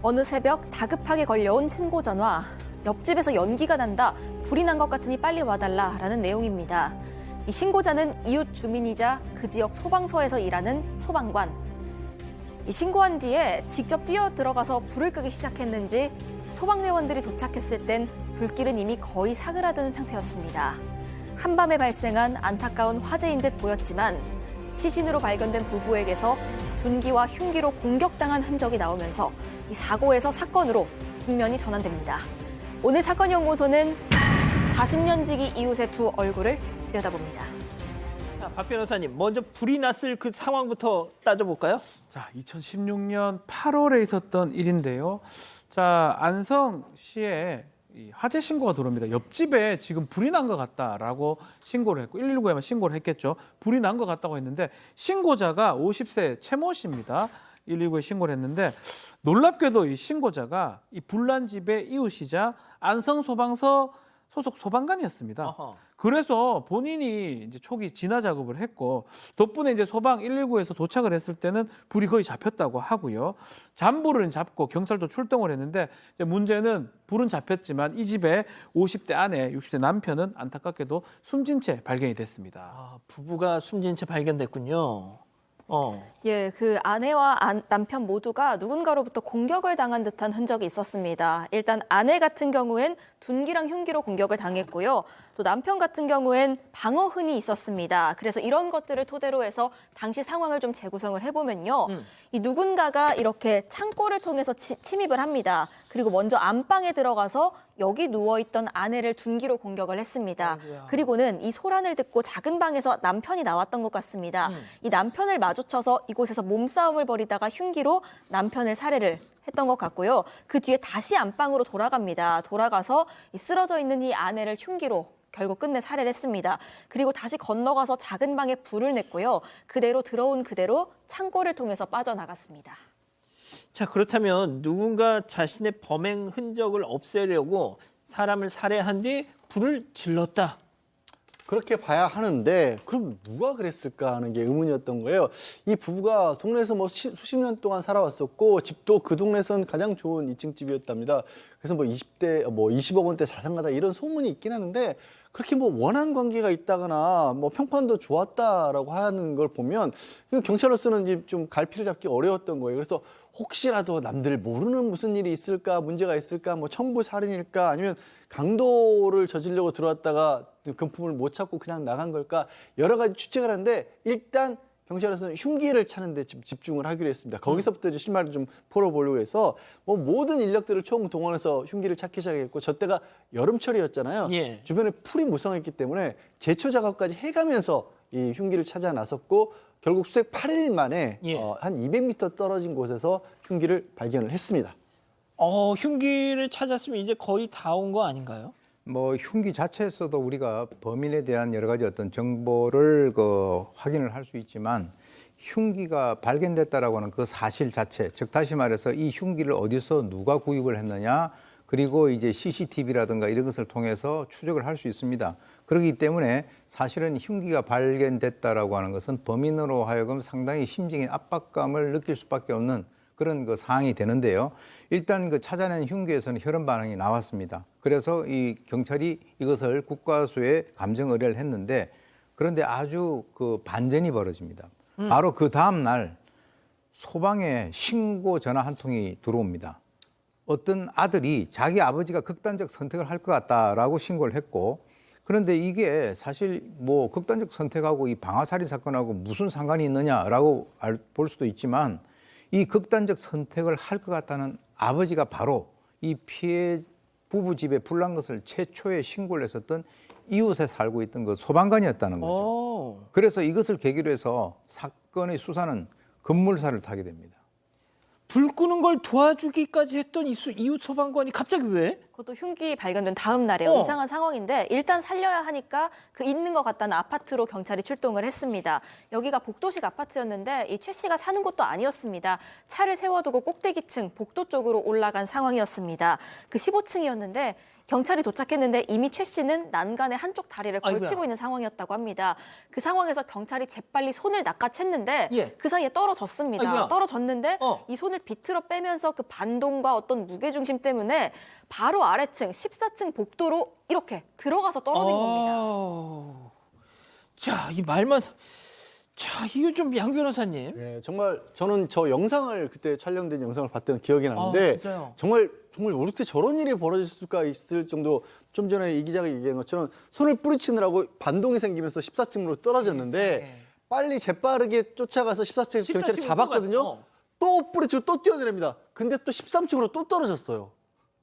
어느 새벽 다급하게 걸려온 신고 전화. 옆집에서 연기가 난다. 불이 난 것 같으니 빨리 와달라라는 내용입니다. 이 신고자는 이웃 주민이자 그 지역 소방서에서 일하는 소방관. 이 신고한 뒤에 직접 뛰어 들어가서 불을 끄기 시작했는지 소방대원들이 도착했을 땐 불길은 이미 거의 사그라드는 상태였습니다. 한밤에 발생한 안타까운 화재인 듯 보였지만 시신으로 발견된 부부에게서 둔기와 흉기로 공격당한 흔적이 나오면서 이 사고에서 사건으로 국면이 전환됩니다. 오늘 사건연구소는 40년 지기 이웃의 두 얼굴을 들여다봅니다. 자, 박 변호사님, 먼저 불이 났을 그 상황부터 따져볼까요? 자, 2016년 8월에 있었던 일인데요. 자, 안성시에 이 화재 신고가 들어옵니다. 옆집에 지금 불이 난 것 같다라고 신고를 했고 119에만 신고를 했겠죠. 불이 난 것 같다고 했는데 신고자가 50세 최모 씨입니다. 119에 신고를 했는데 놀랍게도 이 신고자가 이 불난 집의 이웃이자 안성소방서 소속 소방관이었습니다. 어허. 그래서 본인이 이제 초기 진화 작업을 했고 덕분에 이제 소방 119에서 도착을 했을 때는 불이 거의 잡혔다고 하고요. 잔불을 잡고 경찰도 출동을 했는데 이제 문제는 불은 잡혔지만 이 집에 50대 아내, 60대 남편은 안타깝게도 숨진 채 발견이 됐습니다. 아, 부부가 숨진 채 발견됐군요. 예, 그 아내와 남편 모두가 누군가로부터 공격을 당한 듯한 흔적이 있었습니다. 일단 아내 같은 경우엔 둔기랑 흉기로 공격을 당했고요. 또 남편 같은 경우엔 방어흔이 있었습니다. 그래서 이런 것들을 토대로 해서 당시 상황을 좀 재구성을 해보면요. 이 누군가가 이렇게 창고를 통해서 침입을 합니다. 그리고 먼저 안방에 들어가서 여기 누워있던 아내를 둔기로 공격을 했습니다. 아이고야. 그리고는 이 소란을 듣고 작은 방에서 남편이 나왔던 것 같습니다. 이 남편을 마주쳐서 이곳에서 몸싸움을 벌이다가 흉기로 남편을 살해를 했던 것 같고요. 그 뒤에 다시 안방으로 돌아갑니다. 돌아가서 이 쓰러져 있는 이 아내를 흉기로 결국 끝내 살해를 했습니다. 그리고 다시 건너가서 작은 방에 불을 냈고요. 그대로 들어온 그대로 창고를 통해서 빠져나갔습니다. 자, 그렇다면 누군가 자신의 범행 흔적을 없애려고 사람을 살해한 뒤 불을 질렀다. 그렇게 봐야 하는데 그럼 누가 그랬을까 하는 게 의문이었던 거예요. 이 부부가 동네에서 뭐 수십 년 동안 살아왔었고 집도 그 동네에선 가장 좋은 2층 집이었답니다. 그래서 뭐 20대 뭐 20억 원대 자산가다 이런 소문이 있긴 하는데 그렇게 뭐 원한 관계가 있다거나 뭐 평판도 좋았다라고 하는 걸 보면 경찰로서는 좀 갈피를 잡기 어려웠던 거예요. 그래서 혹시라도 남들 모르는 무슨 일이 있을까, 문제가 있을까, 뭐 첨부 살인일까, 아니면 강도를 저지르려고 들어왔다가 금품을 못 찾고 그냥 나간 걸까, 여러 가지 추측을 하는데 일단 경찰에서는 흉기를 찾는 데 집중을 하기로 했습니다. 거기서부터 이제 실마리를 좀 풀어보려고 해서 뭐 모든 인력들을 총동원해서 흉기를 찾기 시작했고 저 때가 여름철이었잖아요. 예. 주변에 풀이 무성했기 때문에 제초 작업까지 해가면서 이 흉기를 찾아 나섰고 결국 수색 8일 만에 예. 한 200m 떨어진 곳에서 흉기를 발견을 했습니다. 흉기를 찾았으면 이제 거의 다 온 거 아닌가요? 뭐 흉기 자체에서도 우리가 범인에 대한 여러 가지 어떤 정보를 확인을 할 수 있지만 흉기가 발견됐다라고 하는 그 사실 자체, 즉 다시 말해서 이 흉기를 어디서 누가 구입을 했느냐, 그리고 이제 CCTV라든가 이런 것을 통해서 추적을 할 수 있습니다. 그렇기 때문에 사실은 흉기가 발견됐다라고 하는 것은 범인으로 하여금 상당히 심적인 압박감을 느낄 수밖에 없는 그런 상황이 되는데요. 일단 찾아낸 흉기에서는 혈흔 반응이 나왔습니다. 그래서 이 경찰이 이것을 국과수에 감정 의뢰를 했는데 그런데 아주 반전이 벌어집니다. 바로 그 다음 날 소방에 신고 전화 한 통이 들어옵니다. 어떤 아들이 자기 아버지가 극단적 선택을 할 것 같다라고 신고를 했고, 그런데 이게 사실 뭐 극단적 선택하고 이 방아살인 사건하고 무슨 상관이 있느냐라고 볼 수도 있지만 이 극단적 선택을 할 것 같다는 아버지가 바로 이 피해 부부 집에 불난 것을 최초에 신고를 했었던 이웃에 살고 있던 그 소방관이었다는 거죠. 그래서 이것을 계기로 해서 사건의 수사는 급물살을 타게 됩니다. 불 끄는 걸 도와주기까지 했던 이웃 소방관이 갑자기 왜? 그것도 흉기 발견된 다음 날에요. 이상한 상황인데 일단 살려야 하니까 그 있는 것 같다는 아파트로 경찰이 출동을 했습니다. 여기가 복도식 아파트였는데 이 최 씨가 사는 곳도 아니었습니다. 차를 세워두고 꼭대기층 복도 쪽으로 올라간 상황이었습니다. 그 15층이었는데 경찰이 도착했는데 이미 최 씨는 난간의 한쪽 다리를 걸치고 아이고야. 있는 상황이었다고 합니다. 그 상황에서 경찰이 재빨리 손을 낚아챘는데 예. 그 사이에 떨어졌습니다. 아이고야. 떨어졌는데 이 손을 비틀어 빼면서 그 반동과 어떤 무게중심 때문에 바로 아래층 14층 복도로 이렇게 들어가서 떨어진 겁니다. 자, 이 말만 자, 이거 좀 양 변호사님. 네, 정말 저는 저 영상을 그때 촬영된 영상을 봤던 기억이 나는데 진짜요? 정말 어떻게 저런 일이 벌어질 수가 있을 정도 좀 전에 이 기자가 얘기한 것처럼 손을 뿌리치느라고 반동이 생기면서 14층으로 떨어졌는데 빨리 재빠르게 쫓아가서 14층에서 경찰이 14층으로 잡았거든요. 또 또 뿌리치고 또 뛰어내립니다. 근데 또 13층으로 또 떨어졌어요.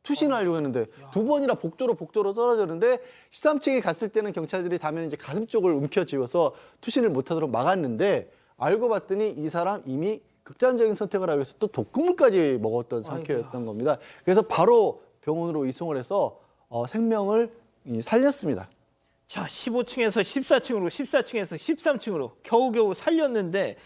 투신을 하려고 했는데 두 번이나 복도로 떨어졌는데 13층에 갔을 때는 경찰들이 다음에는 이제 가슴 쪽을 움켜쥐어서 투신을 못하도록 막았는데 알고 봤더니 이 사람 이미 극단적인 선택을 하기 위해서 또 독극물까지 먹었던 상태였던 겁니다. 그래서 바로 병원으로 이송을 해서 생명을 살렸습니다. 자, 15층에서 14층으로, 14층에서 13층으로 겨우겨우 살렸는데,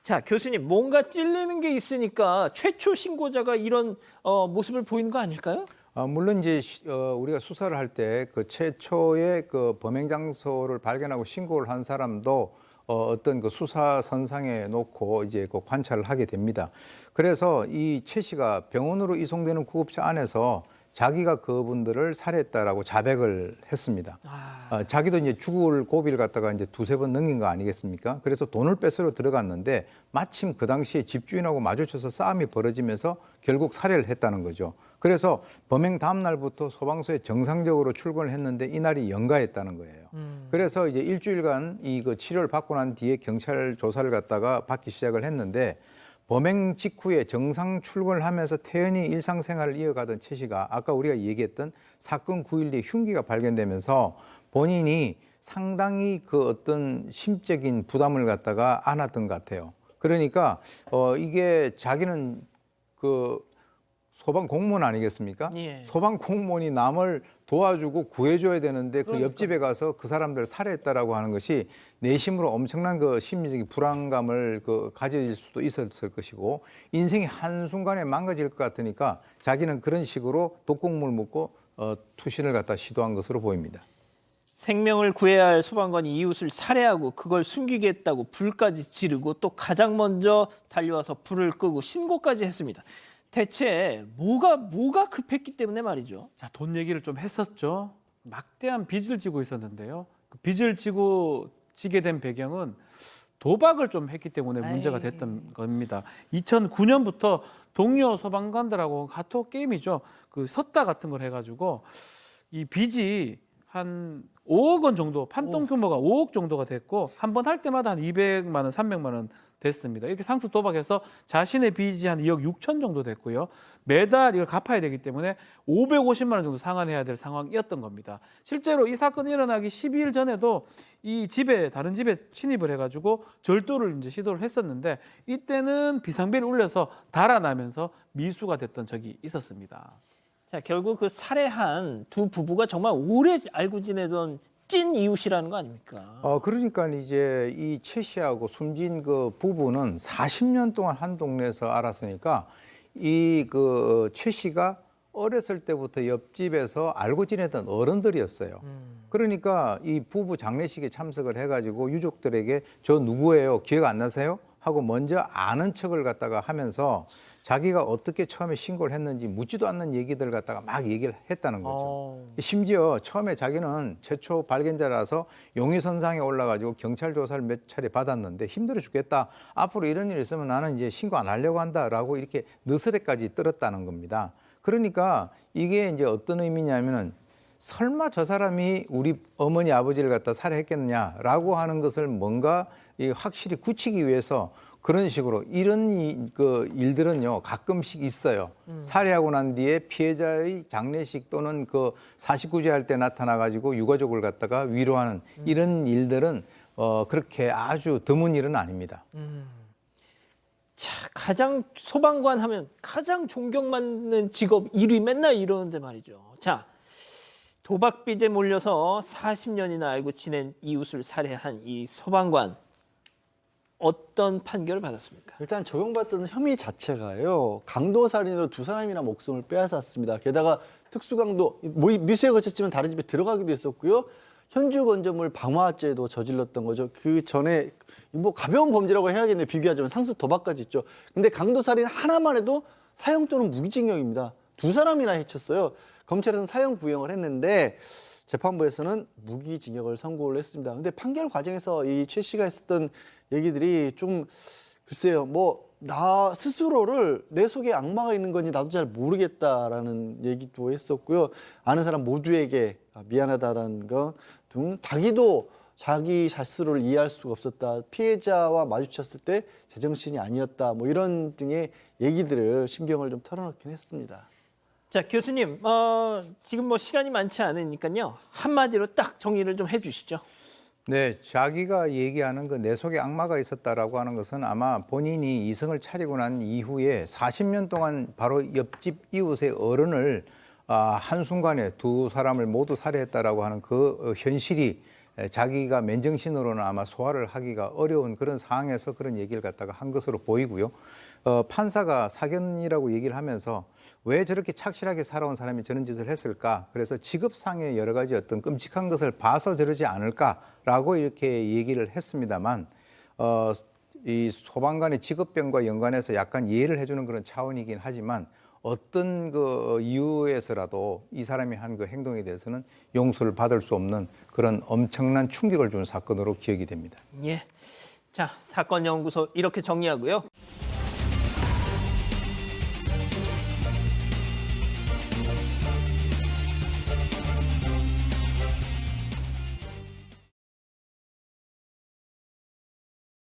자, 교수님, 뭔가 찔리는 게 있으니까 최초 신고자가 이런 모습을 보이는 거 아닐까요? 물론 이제 우리가 수사를 할 때 그 최초의 그 범행 장소를 발견하고 신고를 한 사람도 어떤 그 수사 선상에 놓고 이제 그 관찰을 하게 됩니다. 그래서 이 최 씨가 병원으로 이송되는 구급차 안에서 자기가 그분들을 살해했다라고 자백을 했습니다. 자기도 이제 죽을 고비를 갖다가 이제 두세 번 넘긴 거 아니겠습니까? 그래서 돈을 뺏으러 들어갔는데 마침 그 당시에 집주인하고 마주쳐서 싸움이 벌어지면서 결국 살해를 했다는 거죠. 그래서 범행 다음 날부터 소방서에 정상적으로 출근을 했는데 이날이 연가했다는 거예요. 그래서 이제 일주일간 이 그 치료를 받고 난 뒤에 경찰 조사를 갖다가 받기 시작을 했는데 범행 직후에 정상 출근을 하면서 태연히 일상생활을 이어가던 최 씨가 아까 우리가 얘기했던 사건 9일 뒤에 흉기가 발견되면서 본인이 상당히 그 어떤 심적인 부담을 갖다가 안았던 것 같아요. 그러니까 이게 자기는 그 소방 공무원 아니겠습니까? 예. 소방 공무원이 남을 도와주고 구해줘야 되는데 그 옆집에 가서 그 사람들을 살해했다라고 하는 것이 내심으로 엄청난 그 심리적인 불안감을 그 가질 수도 있었을 것이고 인생이 한순간에 망가질 것 같으니까 자기는 그런 식으로 독극물 묻고 투신을 갖다 시도한 것으로 보입니다. 생명을 구해야 할 소방관이 이웃을 살해하고 그걸 숨기겠다고 불까지 지르고 또 가장 먼저 달려와서 불을 끄고 신고까지 했습니다. 대체 뭐가 급했기 때문에 말이죠. 자, 돈 얘기를 좀 했었죠. 막대한 빚을 지고 있었는데요. 그 빚을 지게 된 배경은 도박을 좀 했기 때문에 문제가 됐던 겁니다. 2009년부터 동료 소방관들하고 카톡 게임이죠. 그 섰다 같은 걸 해가지고 이 빚이 한 5억 원 정도, 판돈 규모가 5억 정도가 됐고 한 번 할 때마다 한 200만 원, 300만 원 됐습니다. 이렇게 상습 도박해서 자신의 빚이 한 2억 6천 정도 됐고요. 매달 이걸 갚아야 되기 때문에 550만 원 정도 상환해야 될 상황이었던 겁니다. 실제로 이 사건이 일어나기 12일 전에도 이 집에 다른 집에 침입을 해가지고 절도를 이제 시도를 했었는데 이때는 비상벨이 울려서 달아나면서 미수가 됐던 적이 있었습니다. 자, 결국 그 살해한 두 부부가 정말 오래 알고 지내던 찐 이웃이라는 거 아닙니까? 그러니까 이제 이 최 씨하고 숨진 그 부부는 40년 동안 한 동네에서 알았으니까 이 그 최 씨가 어렸을 때부터 옆집에서 알고 지내던 어른들이었어요. 그러니까 이 부부 장례식에 참석을 해가지고 유족들에게 저 누구예요? 기억 안 나세요? 하고 먼저 아는 척을 갖다가 하면서 자기가 어떻게 처음에 신고를 했는지 묻지도 않는 얘기들 갖다가 막 얘기를 했다는 거죠. 심지어 처음에 자기는 최초 발견자라서 용의선상에 올라가지고 경찰 조사를 몇 차례 받았는데 힘들어 죽겠다. 앞으로 이런 일이 있으면 나는 이제 신고 안 하려고 한다라고 이렇게 느스레까지 떨었다는 겁니다. 그러니까 이게 이제 어떤 의미냐면은 설마 저 사람이 우리 어머니 아버지를 갖다 살해했겠느냐라고 하는 것을 뭔가 확실히 굳히기 위해서 그런 식으로 이런 그 일들은요 가끔씩 있어요. 살해하고 난 뒤에 피해자의 장례식 또는 그 49제 할 때 나타나 가지고 유가족을 갖다가 위로하는 이런 일들은 그렇게 아주 드문 일은 아닙니다. 자, 가장 소방관 하면 가장 존경받는 직업 1위 맨날 이러는데 말이죠. 자, 도박빚에 몰려서 40년이나 알고 지낸 이웃을 살해한 이 소방관. 어떤 판결을 받았습니까? 일단 적용받던 혐의 자체가요. 강도살인으로 두 사람이나 목숨을 빼앗았습니다. 게다가 특수강도 미수에 거쳤지만 다른 집에 들어가기도 했었고요. 현주 건조물 방화죄도 저질렀던 거죠. 그 전에 뭐 가벼운 범죄라고 해야겠네요. 비교하자면 상습 도박까지 있죠. 근데 강도살인 하나만 해도 사형 또는 무기징역입니다. 두 사람이나 해쳤어요. 검찰에서는 사형 구형을 했는데 재판부에서는 무기징역을 선고를 했습니다. 근데 판결 과정에서 이 최 씨가 했었던 얘기들이 좀 글쎄요. 뭐 나 스스로를 내 속에 악마가 있는 건지 나도 잘 모르겠다라는 얘기도 했었고요. 아는 사람 모두에게 미안하다라는 거 등 자기도 자기 스스로를 이해할 수가 없었다. 피해자와 마주쳤을 때 제정신이 아니었다. 뭐 이런 등의 얘기들을 심경을 좀 털어놓긴 했습니다. 자, 교수님, 지금 뭐 시간이 많지 않으니까요. 한마디로 딱 정리를 좀 해주시죠. 네, 자기가 얘기하는 그 내 속에 악마가 있었다라고 하는 것은 아마 본인이 이성을 차리고 난 이후에 40년 동안 바로 옆집 이웃의 어른을 한순간에 두 사람을 모두 살해했다라고 하는 그 현실이 자기가 맨정신으로는 아마 소화를 하기가 어려운 그런 상황에서 그런 얘기를 갖다가 한 것으로 보이고요. 판사가 사견이라고 얘기를 하면서 왜 저렇게 착실하게 살아온 사람이 저런 짓을 했을까? 그래서 직업상의 여러 가지 어떤 끔찍한 것을 봐서 저러지 않을까라고 이렇게 얘기를 했습니다만 이 소방관의 직업병과 연관해서 약간 이해를 해주는 그런 차원이긴 하지만 어떤 그 이유에서라도 이 사람이 한 그 행동에 대해서는 용서를 받을 수 없는 그런 엄청난 충격을 준 사건으로 기억이 됩니다. 예. 자, 사건 연구소 이렇게 정리하고요.